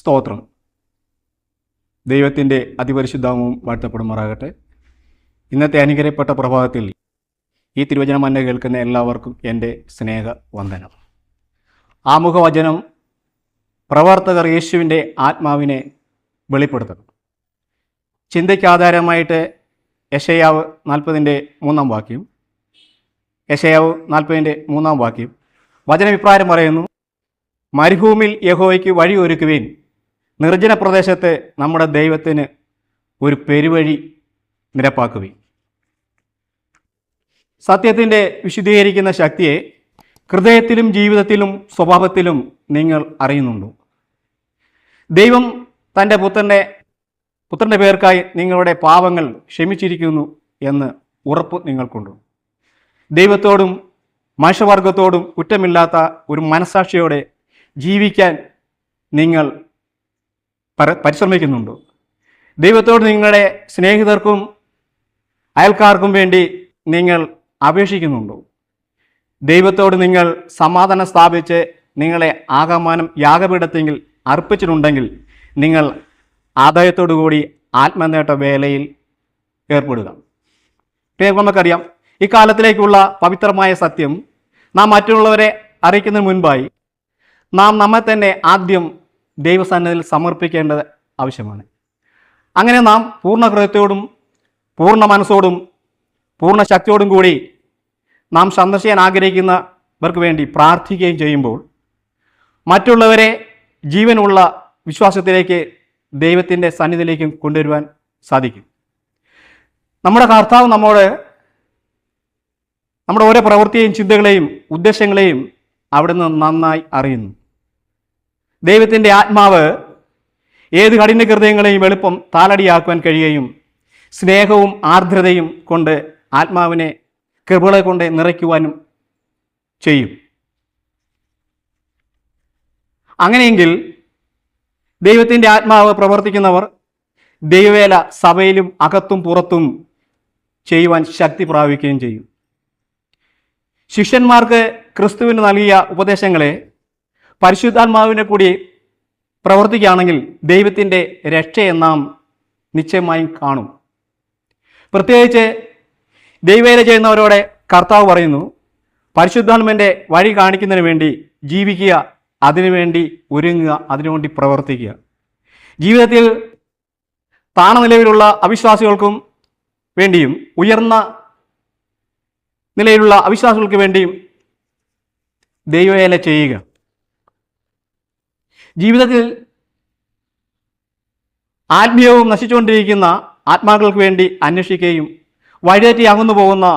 സ്തോത്രം. ദൈവത്തിൻ്റെ അതിപരിശുദ്ധവും വാഴ്ത്തപ്പെടുമാറാകട്ടെ. ഇന്നത്തെ അനുഗ്രഹപ്പെട്ട പ്രഭാതത്തിൽ ഈ തിരുവചനം എന്നെ കേൾക്കുന്ന എല്ലാവർക്കും എൻ്റെ സ്നേഹ വന്ദനം. ആമുഖവചനം: പ്രവർത്തകർ യേശുവിൻ്റെ ആത്മാവിനെ വെളിപ്പെടുത്തണം. ചിന്തയ്ക്കാധാരമായിട്ട് യെശയ്യാവ് 40:3 വാക്യം. യെശയ്യാവ് 40:3 വാക്യം വചനവിപ്രായം പറയുന്നു: മരുഭൂമിയിൽ യഹോവയ്ക്ക് വഴി ഒരുക്കുവിൻ, നിർജ്ജന പ്രദേശത്ത് നമ്മുടെ ദൈവത്തിന് ഒരു പെരുവഴി നിരപ്പാക്കുവിൻ. സത്യത്തിൻ്റെ വിശുദ്ധീകരിക്കുന്ന ശക്തിയെ ഹൃദയത്തിലും ജീവിതത്തിലും സ്വഭാവത്തിലും നിങ്ങൾ അറിയുന്നുണ്ടോ? ദൈവം തൻ്റെ പുത്രൻ്റെ പേർക്കായി നിങ്ങളുടെ പാപങ്ങൾ ക്ഷമിച്ചിരിക്കുന്നു എന്ന് ഉറപ്പ് നിങ്ങൾക്കുണ്ടോ? ദൈവത്തോടും മനുഷ്യവർഗത്തോടും കുറ്റമില്ലാത്ത ഒരു മനസാക്ഷിയോടെ ജീവിക്കാൻ നിങ്ങൾ പരിശ്രമിക്കുന്നുണ്ടോ? ദൈവത്തോട് നിങ്ങളുടെ സ്നേഹിതർക്കും അയൽക്കാർക്കും വേണ്ടി നിങ്ങൾ അപേക്ഷിക്കുന്നുണ്ടോ? ദൈവത്തോട് നിങ്ങൾ സമാധാനം സ്ഥാപിച്ച് നിങ്ങളെ ആകമാനം യാഗപീഠത്തെങ്കിൽ അർപ്പിച്ചിട്ടുണ്ടെങ്കിൽ നിങ്ങൾ ആദായത്തോടു കൂടി ആത്മനേട്ട വേലയിൽ ഏർപ്പെടുക. നമുക്കറിയാം, ഇക്കാലത്തിലേക്കുള്ള പവിത്രമായ സത്യം നാം മറ്റുള്ളവരെ അറിയിക്കുന്നതിന് മുൻപായി നാം നമ്മെ തന്നെ ആദ്യം ദൈവസന്നിധിയിൽ സമർപ്പിക്കേണ്ടത് ആവശ്യമാണ്. അങ്ങനെ നാം പൂർണ്ണ ഹൃദയത്തോടും പൂർണ്ണ മനസ്സോടും പൂർണ്ണ ശക്തിയോടും കൂടി നാം സന്ദർശിക്കാൻ ആഗ്രഹിക്കുന്നവർക്ക് വേണ്ടി പ്രാർത്ഥിക്കുകയും ചെയ്യുമ്പോൾ മറ്റുള്ളവരെ ജീവനുള്ള വിശ്വാസത്തിലേക്ക് ദൈവത്തിൻ്റെ സന്നിധിയിലേക്കും കൊണ്ടുവരുവാൻ സാധിക്കും. നമ്മുടെ കർത്താവ് നമ്മുടെ ഓരോ പ്രവൃത്തിയെയും ചിന്തകളെയും ഉദ്ദേശങ്ങളെയും അവിടുന്ന് നന്നായി അറിയുന്നു. ദൈവത്തിൻ്റെ ആത്മാവ് ഏത് കഠിന ഹൃദയങ്ങളെയും എളുപ്പം താലടിയാക്കുവാൻ കഴിയുകയും സ്നേഹവും ആർദ്രതയും കൊണ്ട് ആത്മാവിനെ കൃപകളെ കൊണ്ട് നിറയ്ക്കുവാനും ചെയ്യും. അങ്ങനെയെങ്കിൽ ദൈവത്തിൻ്റെ ആത്മാവ് പ്രവർത്തിക്കുന്നവർ ദൈവവേല സഭയിലും അകത്തും പുറത്തും ചെയ്യുവാൻ ശക്തി പ്രാപിക്കുകയും ചെയ്യും. ശിഷ്യന്മാർക്ക് ക്രിസ്തുവിന് നൽകിയ ഉപദേശങ്ങളെ പരിശുദ്ധാത്മാവിനെ കൂടി പ്രവർത്തിക്കുകയാണെങ്കിൽ ദൈവത്തിൻ്റെ രക്ഷയെ നാം നിശ്ചയമായും കാണും. പ്രത്യേകിച്ച് ദൈവവേല ചെയ്യുന്നവരോടെ കർത്താവ് പറയുന്നു: പരിശുദ്ധാത്മാവിൻ്റെ വഴി കാണിക്കുന്നതിന് വേണ്ടി ജീവിക്കുക, അതിനുവേണ്ടി ഒരുങ്ങുക, അതിനുവേണ്ടി പ്രവർത്തിക്കുക. ജീവിതത്തിൽ താണ നിലവിലുള്ള അവിശ്വാസികൾക്കും വേണ്ടിയും ഉയർന്ന നിലയിലുള്ള അവിശ്വാസികൾക്ക് വേണ്ടിയും ദൈവവേല ചെയ്യുക. ജീവിതത്തിൽ ആത്മീയവും നശിച്ചുകൊണ്ടിരിക്കുന്ന ആത്മാക്കൾക്ക് വേണ്ടി അന്വേഷിക്കുകയും വഴിതെറ്റി അകന്നു പോകുന്ന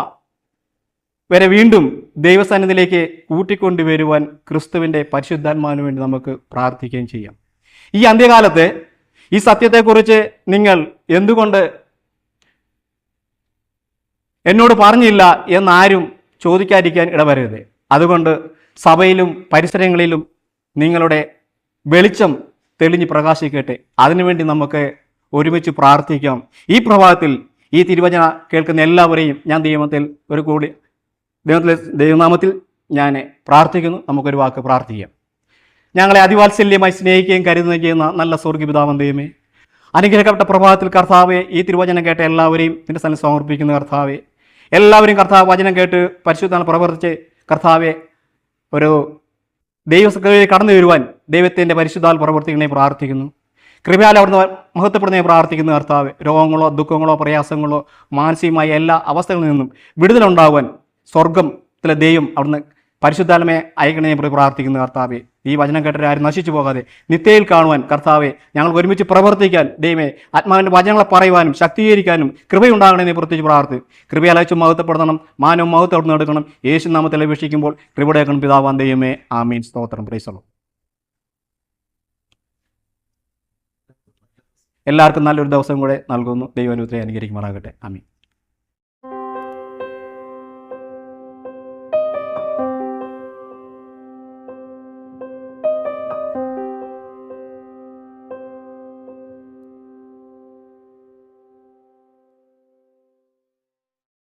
വരെ വീണ്ടും ദൈവസന്നിധിയിലേക്ക് കൂട്ടിക്കൊണ്ടുവരുവാൻ ക്രിസ്തുവിൻ്റെ പരിശുദ്ധാത്മാവിന് വേണ്ടി നമുക്ക് പ്രാർത്ഥിക്കുകയും ചെയ്യാം. ഈ അന്ത്യകാലത്ത് ഈ സത്യത്തെക്കുറിച്ച് നിങ്ങൾ എന്തുകൊണ്ട് എന്നോട് പറഞ്ഞില്ല എന്നാരും ചോദിക്കാതിരിക്കാൻ ഇടവരരുത്. അതുകൊണ്ട് സഭയിലും പരിസരങ്ങളിലും നിങ്ങളുടെ വെളിച്ചം തെളിഞ്ഞ് പ്രകാശിക്കട്ടെ. അതിനുവേണ്ടി നമുക്ക് ഒരുമിച്ച് പ്രാർത്ഥിക്കാം. ഈ പ്രഭാതത്തിൽ ഈ തിരുവചന കേൾക്കുന്ന എല്ലാവരെയും ഞാൻ ദൈവനാമത്തിൽ ഞാൻ പ്രാർത്ഥിക്കുന്നു. നമുക്കൊരു വാക്ക് പ്രാർത്ഥിക്കാം. ഞങ്ങളെ അതിവാത്സല്യമായി സ്നേഹിക്കുകയും കരുതുകയും ചെയ്യുന്ന നല്ല സ്വർഗ്ഗപിതാവാം ദൈവമേ, അനുഗ്രഹിക്കപ്പെട്ട പ്രഭാതത്തിൽ കർത്താവെ ഈ തിരുവചനം കേട്ട എല്ലാവരെയും നിന്റെ സന്നിധിയിൽ സമർപ്പിക്കുന്ന കർത്താവെ, എല്ലാവരും കർത്താവ് വചനം കേട്ട് പരിശുദ്ധാത്മാവ് പ്രവർത്തിച്ച് കർത്താവെ ഒരു ദൈവസഭയിൽ കടന്നു വരുവാൻ ദൈവത്തിൻ്റെ പരിശുദ്ധാത്മാവ് പ്രവർത്തിക്കണേ പ്രാർത്ഥിക്കുന്നു. കൃപയാൽ അവിടുന്ന് മഹത്വപ്പെടുന്നതിനെ പ്രാർത്ഥിക്കുന്ന കർത്താവ്, രോഗങ്ങളോ ദുഃഖങ്ങളോ പ്രയാസങ്ങളോ മാനസികമായ എല്ലാ അവസ്ഥകളിൽ നിന്നും വിടുതലുണ്ടാകുവാൻ സ്വർഗത്തിലെ ദൈവം അവിടുന്ന് പരിശുദ്ധാത്മാവെ അയക്കണേ പ്രാർത്ഥിക്കുന്ന കർത്താവെ, ഈ വചനം കേട്ടവരാരും നശിച്ചു പോകാതെ നിത്യയിൽ കാണുവാൻ കർത്താവെ ഞങ്ങൾ ഒരുമിച്ച് പ്രവർത്തിക്കാൻ ദൈവമേ ആത്മാവിൻ്റെ വചനങ്ങളെ പറയുവാനും ശക്തീകരിക്കാനും കൃപയുണ്ടാകണമെന്ന് പ്രത്യേകിച്ച് പ്രാർത്ഥിക്കും. കൃപയാലയച്ചു മഹത്വപ്പെടുത്തണം, മാനവും മഹത്വം അവിടുന്ന് എടുക്കണം. യേശു നാമത്തിൽ അപേക്ഷിക്കുമ്പോൾ കൃപയുടെക്കണം പിതാവാൻ ദൈവമേ. ആമീൻ. സ്തോത്രം. Praise the Lord. എല്ലാവർക്കും നല്ലൊരു ദിവസം കൂടെ നൽകുന്നു. ദൈവം അനുഗ്രഹിക്കുമാറാകട്ടെ. ആമീൻ.